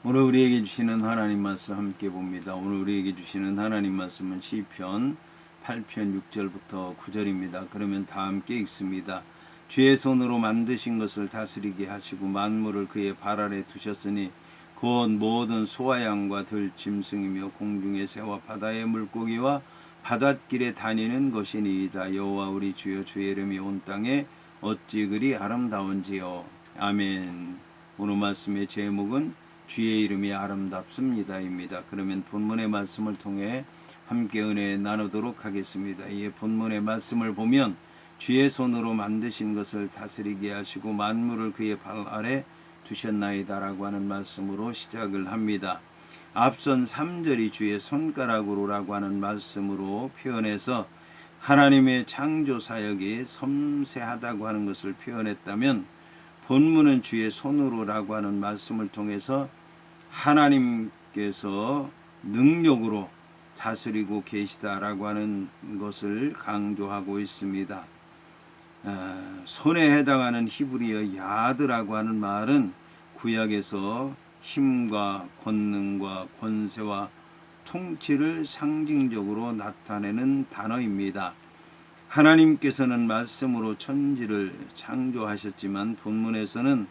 오늘 우리에게 주시는 하나님 말씀 함께 봅니다. 오늘 우리에게 주시는 하나님 말씀은 시편 8편 6절부터 9절입니다. 그러면 다 함께 읽습니다. 주의 손으로 만드신 것을 다스리게 하시고 만물을 그의 발 아래 두셨으니 곧 모든 소와 양과 들 짐승이며 공중의 새와 바다의 물고기와 바닷길에 다니는 것이니이다. 여호와 우리 주여, 주의 이름이 온 땅에 어찌 그리 아름다운지요. 아멘. 오늘 말씀의 제목은 주의 이름이 아름답습니다입니다. 그러면 본문의 말씀을 통해 함께 은혜 나누도록 하겠습니다. 이 본문의 말씀을 보면 주의 손으로 만드신 것을 다스리게 하시고 만물을 그의 발 아래 두셨나이다라고 하는 말씀으로 시작을 합니다. 앞선 3절이 주의 손가락으로라고 하는 말씀으로 표현해서 하나님의 창조 사역이 섬세하다고 하는 것을 표현했다면, 본문은 주의 손으로라고 하는 말씀을 통해서 하나님께서 능력으로 다스리고 계시다라고 하는 것을 강조하고 있습니다. 손에 해당하는 히브리어 야드라고 하는 말은 구약에서 힘과 권능과 권세와 통치를 상징적으로 나타내는 단어입니다. 하나님께서는 말씀으로 천지를 창조하셨지만 본문에서는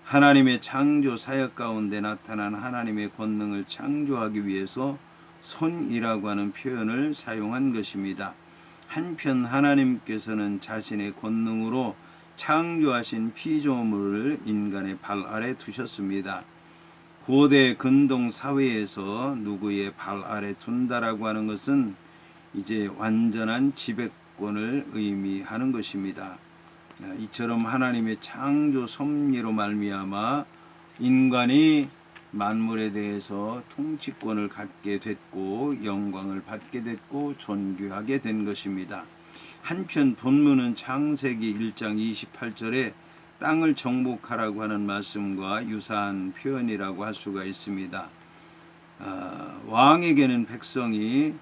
하나님의 창조 사역 가운데 나타난 하나님의 권능을 창조하기 위해서 손이라고 하는 표현을 사용한 것입니다. 한편 하나님께서는 자신의 권능으로 창조하신 피조물을 인간의 발 아래 두셨습니다. 고대 근동 사회에서 누구의 발 아래 둔다라고 하는 것은 이제 완전한 지배권을 의미하는 것입니다. 이처럼 하나님의 창조 섭리로 말미암아 인간이 만물에 대해서 통치권을 갖게 됐고 영광을 받게 됐고 존귀하게 된 것입니다. 한편 본문은 창세기 1장 28절에 땅을 정복하라고 하는 말씀과 유사한 표현이라고 할 수가 있습니다. 왕에게는 백성이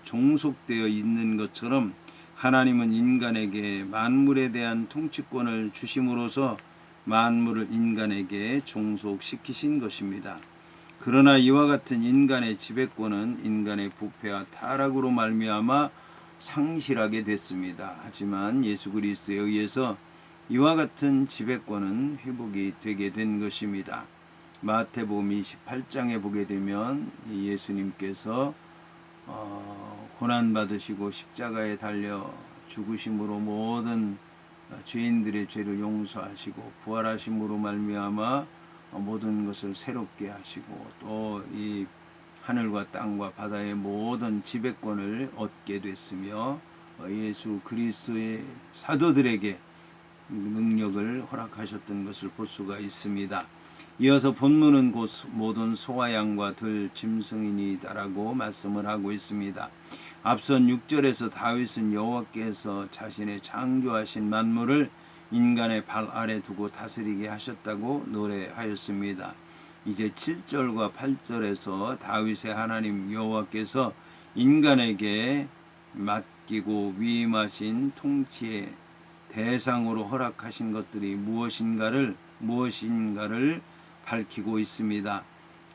종속되어 있는 것처럼 하나님은 인간에게 만물에 대한 통치권을 주심으로써 만물을 인간에게 종속시키신 것입니다. 그러나 이와 같은 인간의 지배권은 인간의 부패와 타락으로 말미암아 상실하게 됐습니다. 하지만 예수 그리스도에 의해서 이와 같은 지배권은 회복이 되게 된 것입니다. 마태복음 28장에 보게 되면 예수님께서 고난받으시고 십자가에 달려 죽으심으로 모든 죄인들의 죄를 용서하시고 부활하심으로 말미암아 모든 것을 새롭게 하시고 또 이 하늘과 땅과 바다의 모든 지배권을 얻게 됐으며 예수 그리스도의 사도들에게 능력을 허락하셨던 것을 볼 수가 있습니다. 이어서 본문은 곧 모든 소와 양과 들 짐승이니다라고 말씀을 하고 있습니다. 앞선 6절에서 다윗은 여호와께서 자신의 창조하신 만물을 인간의 발 아래 두고 다스리게 하셨다고 노래하였습니다. 이제 7절과 8절에서 다윗의 하나님 여호와께서 인간에게 맡기고 위임하신 통치의 대상으로 허락하신 것들이 무엇인가를 밝히고 있습니다.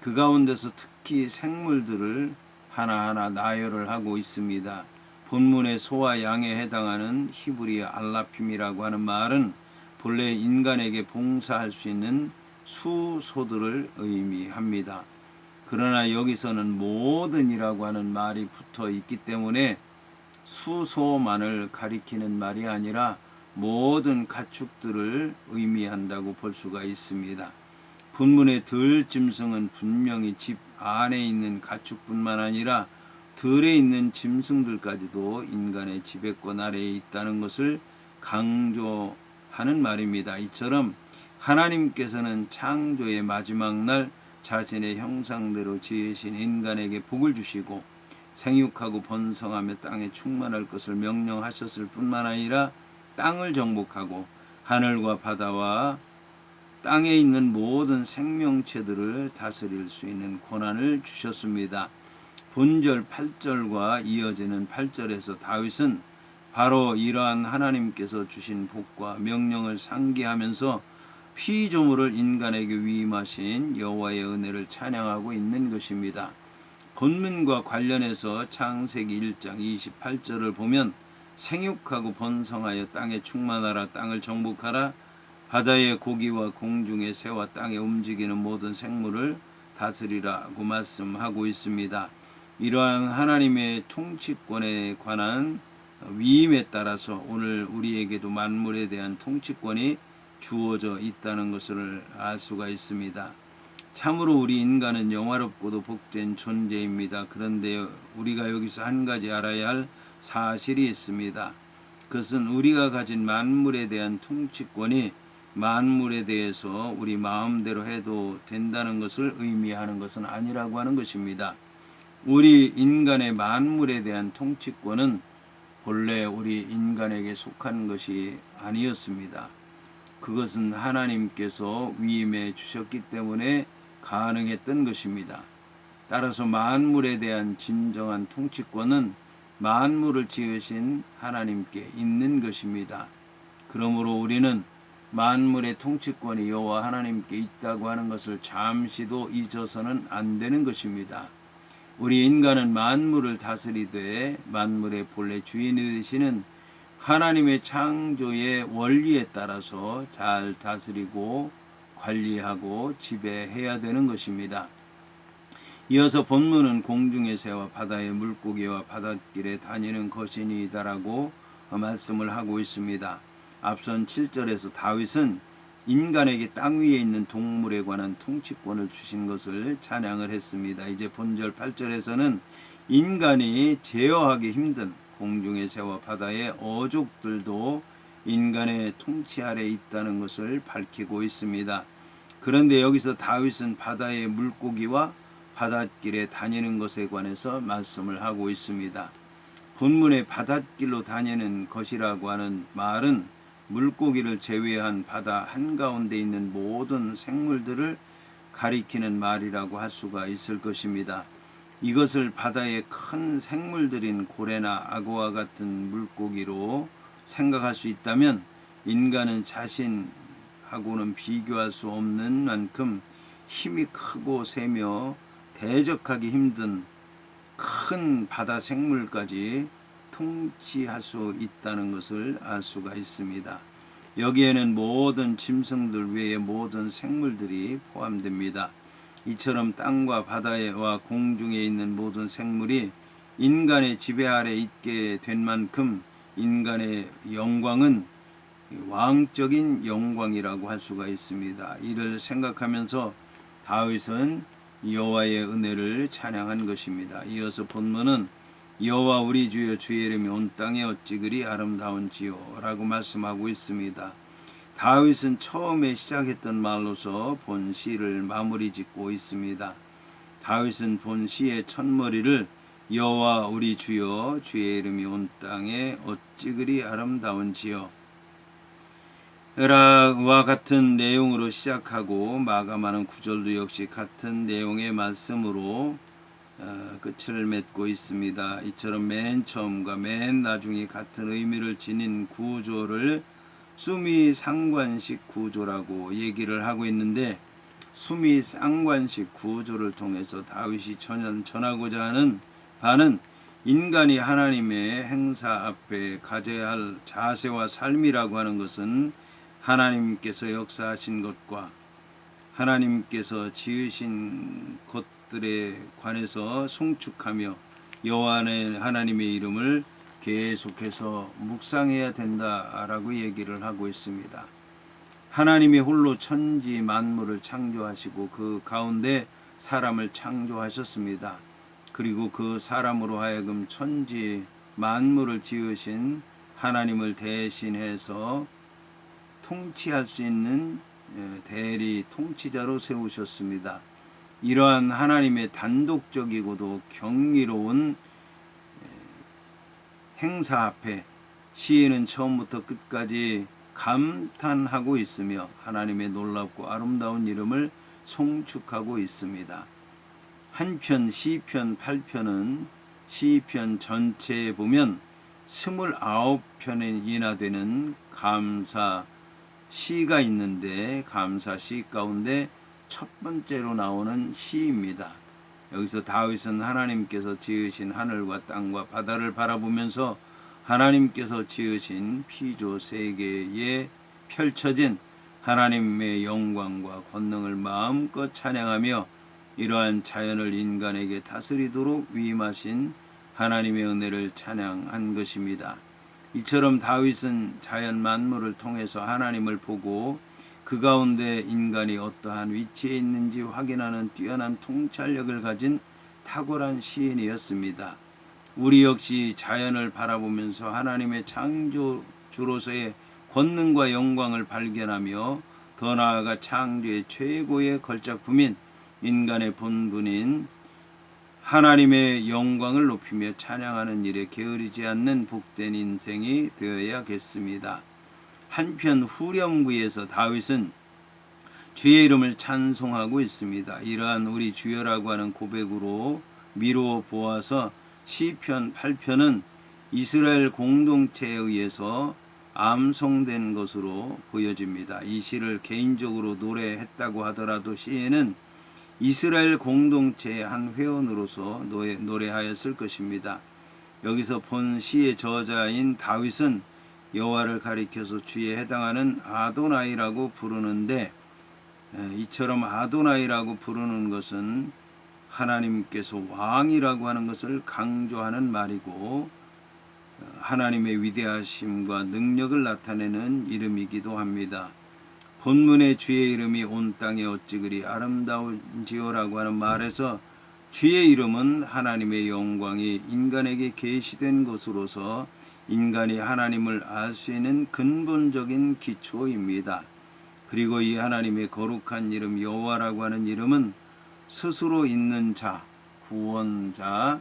그 가운데서 특히 생물들을 하나하나 나열을 하고 있습니다. 본문의 소와 양에 해당하는 히브리어 알라핌이라고 하는 말은 본래 인간에게 봉사할 수 있는 수소들을 의미합니다. 그러나 여기서는 모든이라고 하는 말이 붙어 있기 때문에 수소만을 가리키는 말이 아니라 모든 가축들을 의미한다고 볼 수가 있습니다. 본문의 들 짐승은 분명히 집 안에 있는 가축뿐만 아니라 들에 있는 짐승들까지도 인간의 지배권 아래에 있다는 것을 강조하는 말입니다. 이처럼 하나님께서는 창조의 마지막 날 자신의 형상대로 지으신 인간에게 복을 주시고 생육하고 번성하며 땅에 충만할 것을 명령하셨을 뿐만 아니라 땅을 정복하고 하늘과 바다와 땅에 있는 모든 생명체들을 다스릴 수 있는 권한을 주셨습니다. 본절 8절과 이어지는 8절에서 다윗은 바로 이러한 하나님께서 주신 복과 명령을 상기하면서 피조물을 인간에게 위임하신 여호와의 은혜를 찬양하고 있는 것입니다. 본문과 관련해서 창세기 1장 28절을 보면 생육하고 번성하여 땅에 충만하라, 땅을 정복하라, 바다의 고기와 공중의 새와 땅에 움직이는 모든 생물을 다스리라고 말씀하고 있습니다. 이러한 하나님의 통치권에 관한 위임에 따라서 오늘 우리에게도 만물에 대한 통치권이 주어져 있다는 것을 알 수가 있습니다. 참으로 우리 인간은 영화롭고도 복된 존재입니다. 그런데 우리가 여기서 한 가지 알아야 할 사실이 있습니다. 그것은 우리가 가진 만물에 대한 통치권이 만물에 대해서 우리 마음대로 해도 된다는 것을 의미하는 것은 아니라고 하는 것입니다. 우리 인간의 만물에 대한 통치권은 본래 우리 인간에게 속한 것이 아니었습니다. 그것은 하나님께서 위임해 주셨기 때문에 가능했던 것입니다. 따라서 만물에 대한 진정한 통치권은 만물을 지으신 하나님께 있는 것입니다. 그러므로 우리는 만물의 통치권이 여호와 하나님께 있다고 하는 것을 잠시도 잊어서는 안 되는 것입니다. 우리 인간은 만물을 다스리되 만물의 본래 주인이 되시는 하나님의 창조의 원리에 따라서 잘 다스리고 관리하고 지배해야 되는 것입니다. 이어서 본문은 공중의 새와 바다의 물고기와 바닷길에 다니는 거신이다라고 말씀을 하고 있습니다. 앞선 7절에서 다윗은 인간에게 땅 위에 있는 동물에 관한 통치권을 주신 것을 찬양을 했습니다. 이제 본절 8절에서는 인간이 제어하기 힘든 공중의 새와 바다의 어족들도 인간의 통치 아래 있다는 것을 밝히고 있습니다. 그런데 여기서 다윗은 바다의 물고기와 바닷길에 다니는 것에 관해서 말씀을 하고 있습니다. 본문의 바닷길로 다니는 것이라고 하는 말은 물고기를 제외한 바다 한가운데 있는 모든 생물들을 가리키는 말이라고 할 수가 있을 것입니다. 이것을 바다의 큰 생물들인 고래나 악어와 같은 물고기로 생각할 수 있다면 인간은 자신하고는 비교할 수 없는 만큼 힘이 크고 세며 대적하기 힘든 큰 바다 생물까지 통치할 수 있다는 것을 알 수가 있습니다. 여기에는 모든 짐승들 외의 모든 생물들이 포함됩니다. 이처럼 땅과 바다와 공중에 있는 모든 생물이 인간의 지배 아래 있게 된 만큼 인간의 영광은 왕적인 영광이라고 할 수가 있습니다. 이를 생각하면서 다윗은 여호와의 은혜를 찬양한 것입니다. 이어서 본문은 여호와 우리 주여 주의 이름이 온 땅에 어찌 그리 아름다운지요 라고 말씀하고 있습니다. 다윗은 처음에 시작했던 말로서 본 시를 마무리 짓고 있습니다. 다윗은 본 시의 첫머리를 여호와 우리 주여 주의 이름이 온 땅에 어찌 그리 아름다운지요 와 같은 내용으로 시작하고 마감하는 구절도 역시 같은 내용의 말씀으로 끝을 맺고 있습니다. 이처럼 맨 처음과 맨 나중에 같은 의미를 지닌 구조를 수미상관식 구조라고 얘기를 하고 있는데, 수미상관식 구조를 통해서 다윗이 전하고자 하는 바는 인간이 하나님의 행사 앞에 가져야 할 자세와 삶이라고 하는 것은 하나님께서 역사하신 것과 하나님께서 지으신 것들에 관해서 송축하며 여호와 하나님의 이름을 계속해서 묵상해야 된다라고 얘기를 하고 있습니다. 하나님이 홀로 천지 만물을 창조하시고 그 가운데 사람을 창조하셨습니다. 그리고 그 사람으로 하여금 천지 만물을 지으신 하나님을 대신해서 통치할 수 있는 대리 통치자로 세우셨습니다. 이러한 하나님의 단독적이고도 경이로운 행사 앞에 시인은 처음부터 끝까지 감탄하고 있으며 하나님의 놀랍고 아름다운 이름을 송축하고 있습니다. 한편 시편 8편은 시편 전체에 보면 29편이나 되는 감사 시가 있는데 감사시 가운데 첫 번째로 나오는 시입니다. 여기서 다윗은 하나님께서 지으신 하늘과 땅과 바다를 바라보면서 하나님께서 지으신 피조 세계에 펼쳐진 하나님의 영광과 권능을 마음껏 찬양하며 이러한 자연을 인간에게 다스리도록 위임하신 하나님의 은혜를 찬양한 것입니다. 이처럼 다윗은 자연 만물을 통해서 하나님을 보고 그 가운데 인간이 어떠한 위치에 있는지 확인하는 뛰어난 통찰력을 가진 탁월한 시인이었습니다. 우리 역시 자연을 바라보면서 하나님의 창조주로서의 권능과 영광을 발견하며 더 나아가 창조의 최고의 걸작품인 인간의 본분인 하나님의 영광을 높이며 찬양하는 일에 게으르지 않는 복된 인생이 되어야겠습니다. 한편 후렴구에서 다윗은 주의 이름을 찬송하고 있습니다. 이러한 우리 주여라고 하는 고백으로 미루어 보아서 시편 8편은 이스라엘 공동체에 의해서 암송된 것으로 보여집니다. 이 시를 개인적으로 노래했다고 하더라도 시인은 이스라엘 공동체의 한 회원으로서 노래하였을 것입니다. 여기서 본 시의 저자인 다윗은 여호와를 가리켜서 주에 해당하는 아도나이라고 부르는데, 이처럼 아도나이라고 부르는 것은 하나님께서 왕이라고 하는 것을 강조하는 말이고 하나님의 위대하심과 능력을 나타내는 이름이기도 합니다. 본문의 주의 이름이 온 땅에 어찌 그리 아름다운지요라고 하는 말에서 주의 이름은 하나님의 영광이 인간에게 계시된 것으로서 인간이 하나님을 알 수 있는 근본적인 기초입니다. 그리고 이 하나님의 거룩한 이름 여호와라고 하는 이름은 스스로 있는 자, 구원자,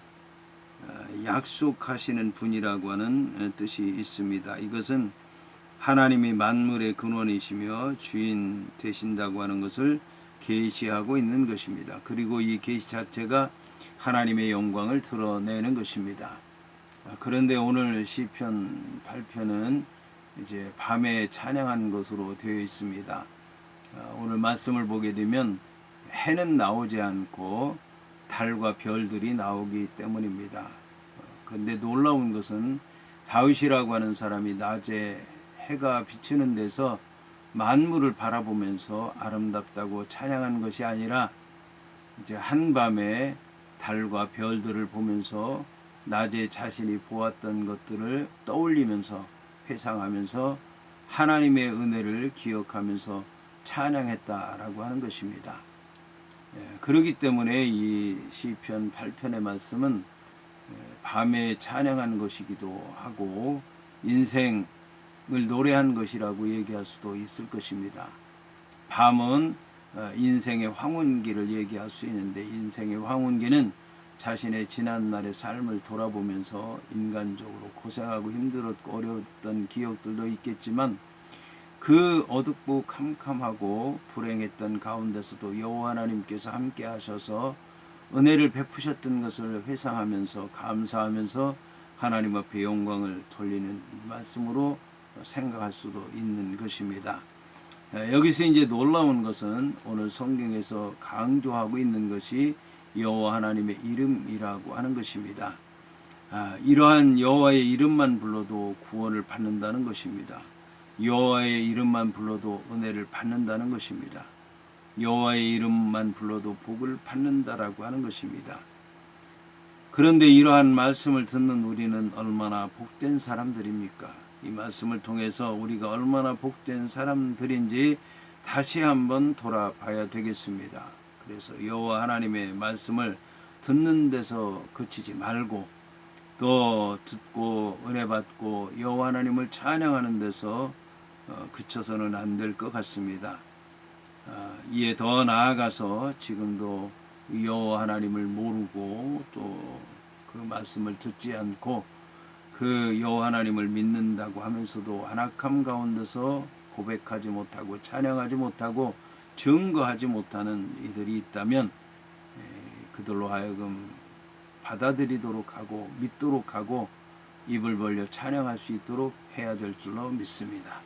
약속하시는 분이라고 하는 뜻이 있습니다. 이것은 하나님이 만물의 근원이시며 주인 되신다고 하는 것을 계시하고 있는 것입니다. 그리고 이 계시 자체가 하나님의 영광을 드러내는 것입니다. 그런데 오늘 시편 8편은 이제 밤에 찬양한 것으로 되어 있습니다. 오늘 말씀을 보게 되면 해는 나오지 않고 달과 별들이 나오기 때문입니다. 그런데 놀라운 것은 다윗이라고 하는 사람이 낮에 해가 비치는 데서 만물을 바라보면서 아름답다고 찬양한 것이 아니라 이제 한밤에 달과 별들을 보면서 낮에 자신이 보았던 것들을 떠올리면서 회상하면서 하나님의 은혜를 기억하면서 찬양했다라고 하는 것입니다. 그렇기 때문에 이 시편 8편의 말씀은 밤에 찬양한 것이기도 하고 인생을 노래한 것이라고 얘기할 수도 있을 것입니다. 밤은 인생의 황혼기를 얘기할 수 있는데 인생의 황혼기는 자신의 지난날의 삶을 돌아보면서 인간적으로 고생하고 힘들었고 어려웠던 기억들도 있겠지만 그 어둡고 캄캄하고 불행했던 가운데서도 여호와 하나님께서 함께 하셔서 은혜를 베푸셨던 것을 회상하면서 감사하면서 하나님 앞에 영광을 돌리는 말씀으로 생각할 수도 있는 것입니다. 여기서 이제 놀라운 것은 오늘 성경에서 강조하고 있는 것이 여호와 하나님의 이름이라고 하는 것입니다. 이러한 여호와의 이름만 불러도 구원을 받는다는 것입니다. 여호와의 이름만 불러도 은혜를 받는다는 것입니다. 여호와의 이름만 불러도 복을 받는다라고 하는 것입니다. 그런데 이러한 말씀을 듣는 우리는 얼마나 복된 사람들입니까? 이 말씀을 통해서 우리가 얼마나 복된 사람들인지 다시 한번 돌아봐야 되겠습니다. 그래서 여호와 하나님의 말씀을 듣는 데서 그치지 말고 또 듣고 은혜 받고 여호와 하나님을 찬양하는 데서 그쳐서는 안 될 것 같습니다. 이에 더 나아가서 지금도 여호와 하나님을 모르고 또 그 말씀을 듣지 않고 그 여호와 하나님을 믿는다고 하면서도 안악함 가운데서 고백하지 못하고 찬양하지 못하고 증거하지 못하는 이들이 있다면 그들로 하여금 받아들이도록 하고 믿도록 하고 입을 벌려 찬양할 수 있도록 해야 될 줄로 믿습니다.